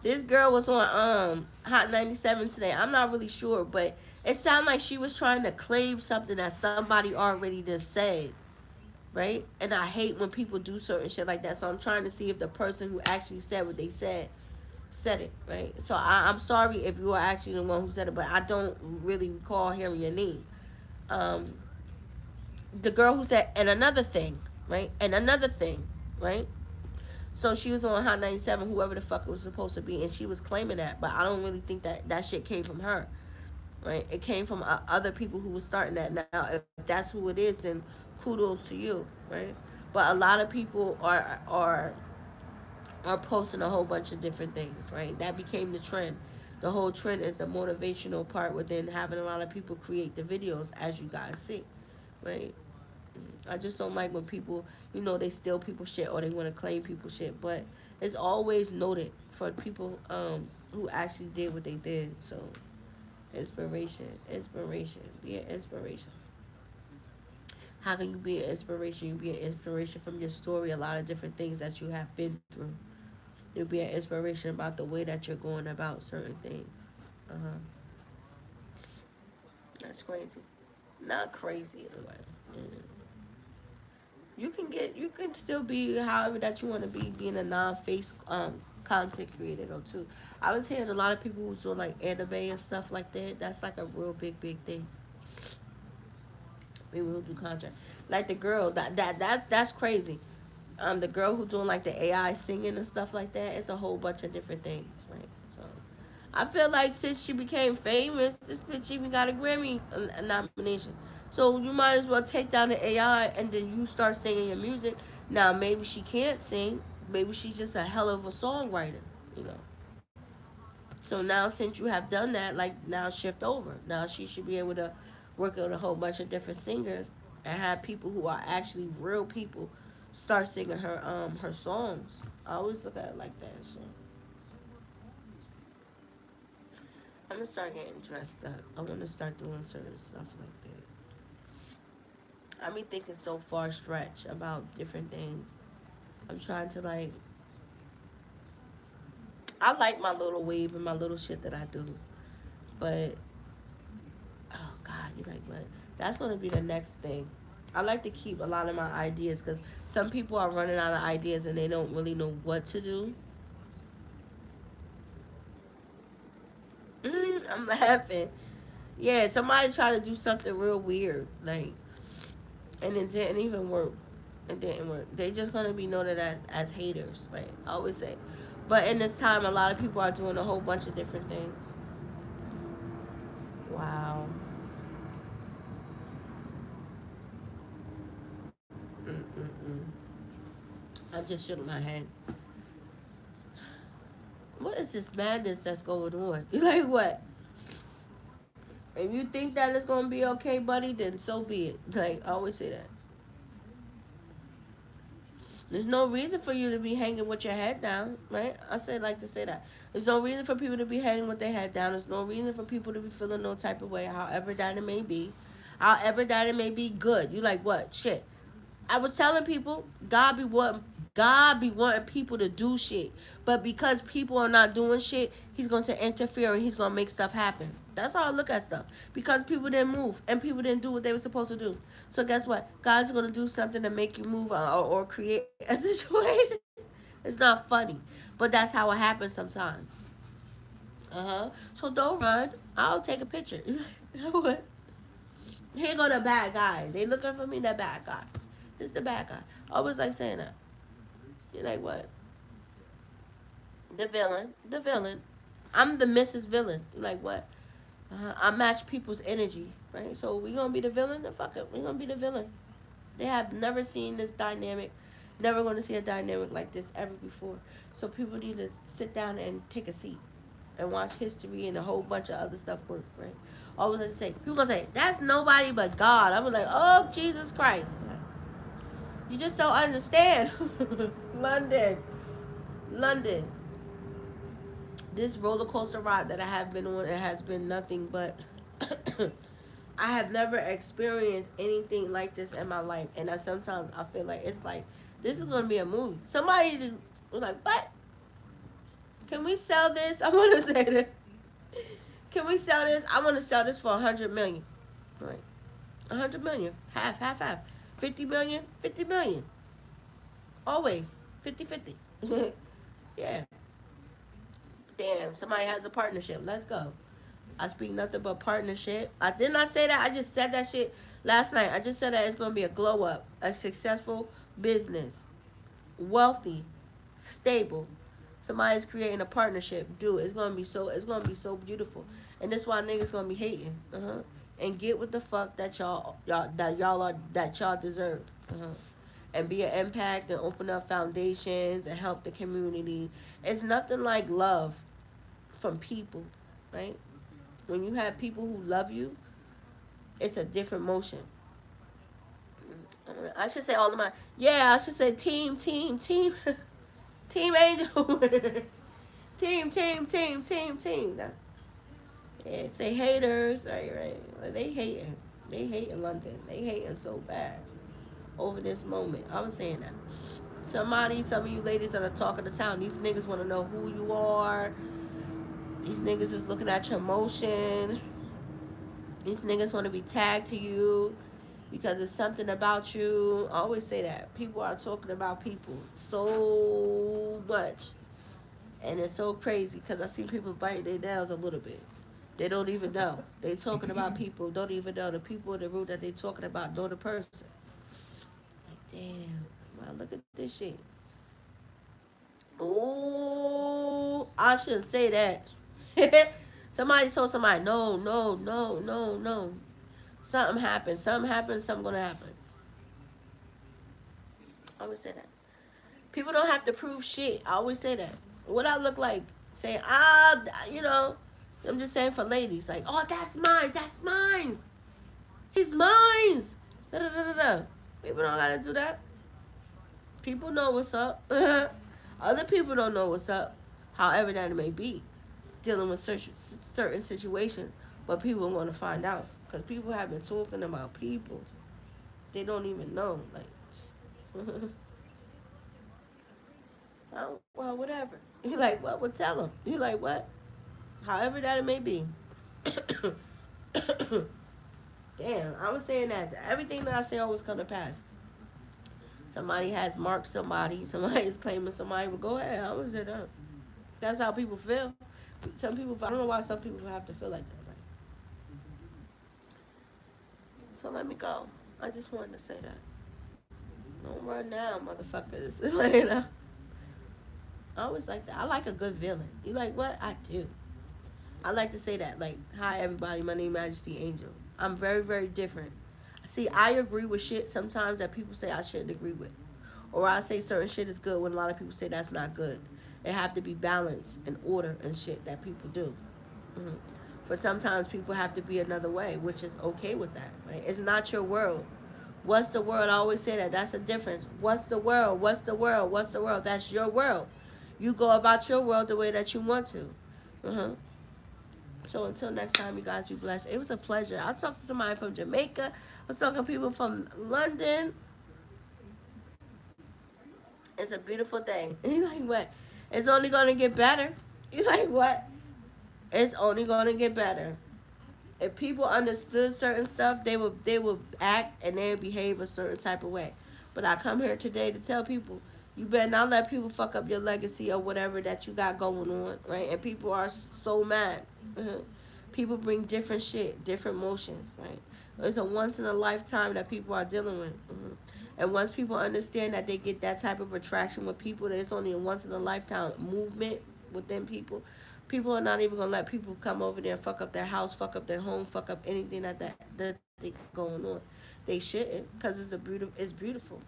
This girl was on Hot 97 today. I'm not really sure, but it sounded like she was trying to claim something that somebody already just said, right? And I hate when people do certain shit like that. So I'm trying to see if the person who actually said what they said it, right? So I'm sorry if you are actually the one who said it, but I don't really recall hearing your name. Um, the girl who said, and another thing, right? And another thing, right? So she was on Hot 97, whoever the fuck it was supposed to be, and she was claiming that. But I don't really think that that shit came from her, right? It came from other people who were starting that. Now, if that's who it is, then kudos to you, right? But a lot of people are posting a whole bunch of different things, right? That became the trend. The whole trend is the motivational part within having a lot of people create the videos, as you guys see, right? I just don't like when people, they steal people's shit or they want to claim people's shit. But it's always noted for people who actually did what they did. So, inspiration, be an inspiration. How can you be an inspiration? You be an inspiration from your story, a lot of different things that you have been through. You'll be an inspiration about the way that you're going about certain things. Uh huh. That's crazy. Not crazy in a way. Mm. You can still be however that you want to be, being a non-face content creator though too. I was hearing a lot of people who's doing like anime and stuff like that. That's like a real big thing. People who do content, like the girl that's crazy. The girl who doing like the AI singing and stuff like that. It's a whole bunch of different things, right? So I feel like since she became famous, this bitch even got a Grammy nomination. So you might as well take down the AI and then you start singing your music. Now maybe she can't sing. Maybe she's just a hell of a songwriter. You know. So now since you have done that, like now shift over. Now she should be able to work with a whole bunch of different singers and have people who are actually real people start singing her songs. I always look at it like that. So I'm gonna start getting dressed up. I want to start doing certain stuff like that. I be thinking so far stretch about different things. I'm trying to like. I like my little wave and my little shit that I do, but oh God, you like what? That's gonna be the next thing. I like to keep a lot of my ideas because some people are running out of ideas and they don't really know what to do. I'm laughing. Yeah, somebody tried to do something real weird, like, and it didn't even work. It didn't work. They just gonna be noted as haters, right? I always say. But in this time, a lot of people are doing a whole bunch of different things. Wow. Mm-mm-mm. I just shook my head. What is this madness that's going on? You like what? If you think that it's gonna be okay, buddy, then so be it. Like I always say that. There's no reason for you to be hanging with your head down, right? I say like to say that. There's no reason for people to be hanging with their head down. There's no reason for people to be feeling no type of way, however that it may be. However that it may be good. You like what? Shit. I was telling people, God be wanting people to do shit. But because people are not doing shit, he's going to interfere and he's going to make stuff happen. That's how I look at stuff. Because people didn't move and people didn't do what they were supposed to do. So guess what? God's going to do something to make you move or create a situation. It's not funny. But that's how it happens sometimes. Uh-huh. So don't run. I'll take a picture. What? Here go the bad guy. They looking for me, that bad guy. This is the bad guy. I always like saying that. You're like, what? The villain. The villain. I'm the Mrs. Villain. You're like, what? I match people's energy, right? So we gonna be the villain? Then fuck it. We gonna be the villain. They have never seen this dynamic, never gonna see a dynamic like this ever before. So people need to sit down and take a seat and watch history and a whole bunch of other stuff work, right? Always like to say, people gonna say, that's nobody but God. I'm like, oh Jesus Christ. You just don't understand. London. London. This roller coaster ride that I have been on, it has been nothing but I have never experienced anything like this in my life. And I sometimes I feel like it's like this is gonna be a movie. Somebody was like, what? Can we sell this? I wanna say this. Can we sell this? I wanna sell this for 100 million. Like 100 million. Half, half, half. 50 million, 50 million. Always. 50-50. Yeah. Damn, somebody has a partnership. Let's go. I speak nothing but partnership. I did not say that. I just said that shit last night. I just said that it's going to be a glow up, a successful business, wealthy, stable. Somebody's creating a partnership. Dude, it's going to be so beautiful. And this why niggas going to be hating. Uh-huh. And get what the fuck that y'all deserve. Uh-huh. And be an impact and open up foundations and help the community. It's nothing like love from people, right? When you have people who love you, it's a different motion. I should say all of my, yeah, I should say team, team angel, team. That's, yeah, say haters, right. They hating London. They hating so bad over this moment. I was saying that. Some of you ladies that are talking to town, these niggas want to know who you are. These niggas is looking at your motion. These niggas want to be tagged to you because it's something about you. I always say that. People are talking about people so much. And it's so crazy because I see people bite their nails a little bit. They don't even know. They talking about people, don't even know. The people in the room that they talking about know the person. Like, damn. Wow, look at this shit. Oh, I shouldn't say that. Somebody told somebody, no, no, no, no, no. Something happened. Something happened. Something gonna happen. I always say that. People don't have to prove shit. I always say that. What I look like saying, you know, I'm just saying for ladies, like, oh, that's mine. That's mine. He's mine. Da, da, da, da, da. People don't gotta do that. People know what's up. Other people don't know what's up. However that it may be, dealing with certain situations, but people want to find out because people have been talking about people they don't even know. Like, oh, well, whatever. You like what? Well, tell them. You like what? However that it may be. Damn, I was saying that everything that I say always come to pass. Somebody has marked somebody. Somebody is claiming somebody. Well, go ahead. I was it up. That's how people feel. Some people. I don't know why some people have to feel like that. Like, so let me go. I just wanted to say that. Don't run now, motherfuckers. You know, I always like that. I like a good villain. You like what? I do. I like to say that. Like, hi everybody, my name is Majesty Angel. I'm very, very different. See, I agree with shit sometimes that people say I shouldn't agree with. Or I say certain shit is good when a lot of people say that's not good. It have to be balance and order and shit that people do. Mm-hmm. For sometimes people have to be another way, which is okay with that. Right? It's not your world. What's the world? I always say that. That's the difference. What's the world? What's the world? What's the world? That's your world. You go about your world the way that you want to. Uh-huh. So until next time, you guys be blessed. It was a pleasure. I talked to somebody from Jamaica. I was talking to people from London. It's a beautiful thing. You like what? It's only gonna get better. You like what? It's only gonna get better. If people understood certain stuff, they would act and they would behave a certain type of way. But I come here today to tell people, you better not let people fuck up your legacy or whatever that you got going on, right? And people are so mad. Mhm. People bring different shit, different motions, right? It's a once in a lifetime that people are dealing with. And once people understand that they get that type of attraction with people, that it's only a once in a lifetime movement within people, people are not even gonna let people come over there and fuck up their house, fuck up their home, fuck up anything that they got going on. They shouldn't, because it's beautiful.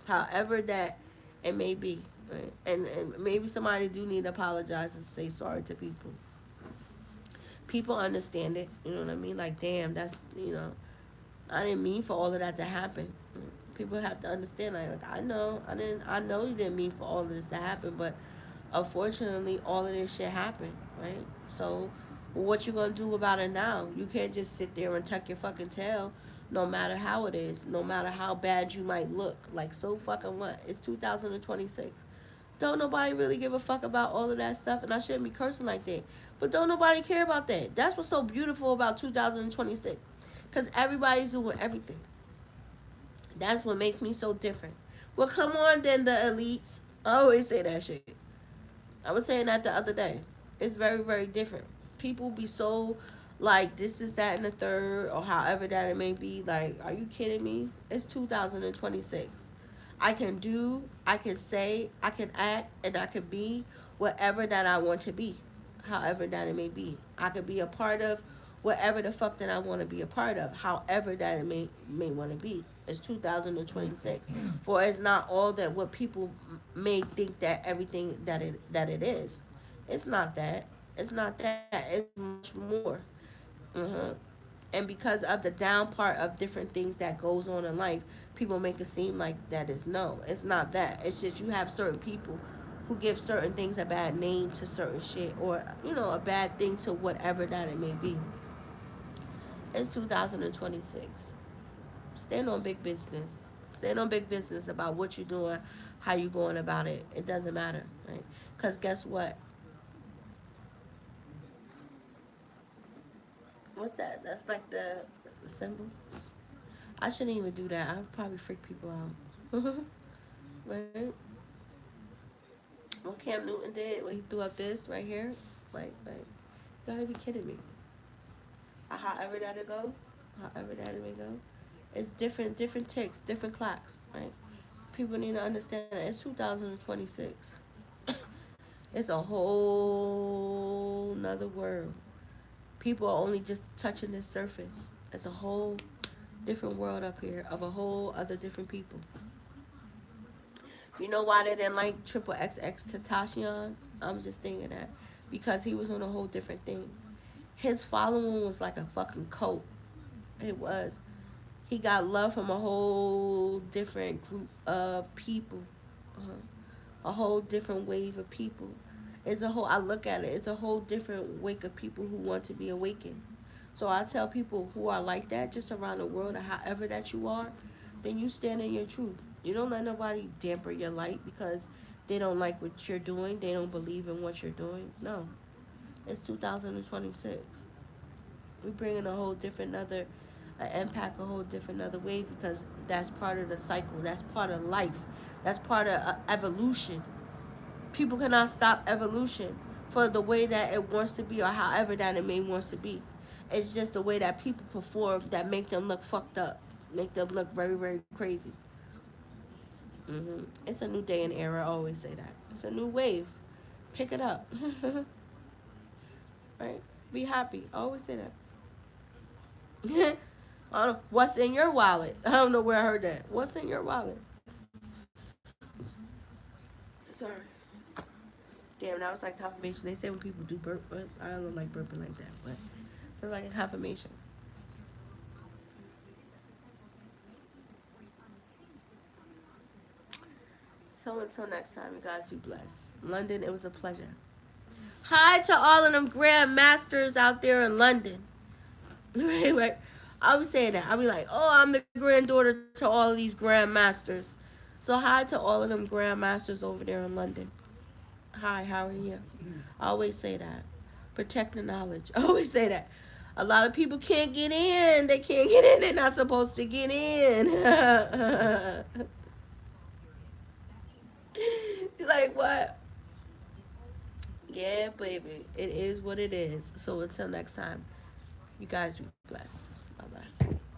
However that it may be, right? And maybe somebody do need to apologize and say sorry to people. People understand it. You know what I mean? Like, damn, that's, I didn't mean for all of that to happen. People have to understand. Like I know, I know you didn't mean for all of this to happen, but unfortunately, all of this shit happened, right? So, what you gonna do about it now? You can't just sit there and tuck your fucking tail, no matter how it is, no matter how bad you might look. Like, so fucking what? It's 2026. Don't nobody really give a fuck about all of that stuff, and I shouldn't be cursing like that. But don't nobody care about that. That's what's so beautiful about 2026, because everybody's doing everything. That's what makes me so different. Well, come on, then the elites. I always say that shit. I was saying that the other day. It's very, very different. People be so like this is that and the third, or however that it may be. Like, are you kidding me? It's 2026. I can do, I can say, I can act, and I can be whatever that I want to be, however that it may be. I could be a part of whatever the fuck that I want to be a part of, however that it may want to be. It's 2026. For it's not all that what people may think that everything that it is. It's not that. It's not that. It's much more. uh And because of the down part of different things that goes on in life, people make it seem like that is no. It's not that. It's just you have certain people who give certain things a bad name to certain shit, or a bad thing to whatever that it may be. It's 2026. Stand on big business. Stand on big business about what you're doing, how you going about it. It doesn't matter, right? Because guess what? What's that? That's like the symbol. I shouldn't even do that. I would probably freak people out. Right? What Cam Newton did when he threw up this right here, like, you gotta be kidding me. However that it go, however that it may go, it's different ticks, different clocks, right? People need to understand that it's 2026. It's a whole whole nother world. People are only just touching the surface. It's a whole different world up here of a whole other different people. You know why they didn't like Triple XX Tentacion? I'm just thinking that because he was on a whole different thing. His following was like a fucking cult. It was. He got love from a whole different group of people, a whole different wave of people. It's a whole. I look at it. It's a whole different wake of people who want to be awakened. So I tell people who are like that, just around the world, or however that you are, then you stand in your truth. You don't let nobody damper your light because they don't like what you're doing. They don't believe in what you're doing. No, it's 2026. We bring in a whole different other impact, a whole different other way because that's part of the cycle. That's part of life. That's part of evolution. People cannot stop evolution for the way that it wants to be or however that it may wants to be. It's just the way that people perform that make them look fucked up, make them look very, very crazy. It's a new day and era. I always say that. It's a new wave. Pick it up. Right? Be happy. I always say that. I don't know. What's in your wallet? I don't know where I heard that. What's in your wallet? Sorry. Damn, that was like confirmation. They say when people do burp, but I don't like burping like that, but it's like a confirmation. So until next time, you guys be blessed. London, it was a pleasure. Hi to all of them grandmasters out there in London. Right? I was saying that. I'll be like, oh, I'm the granddaughter to all of these grandmasters. So hi to all of them grandmasters over there in London. Hi, how are you? I always say that. Protect the knowledge. I always say that. A lot of people can't get in. They can't get in. They're not supposed to get in. Like what? Yeah, baby. It is what it is. So until next time, you guys be blessed.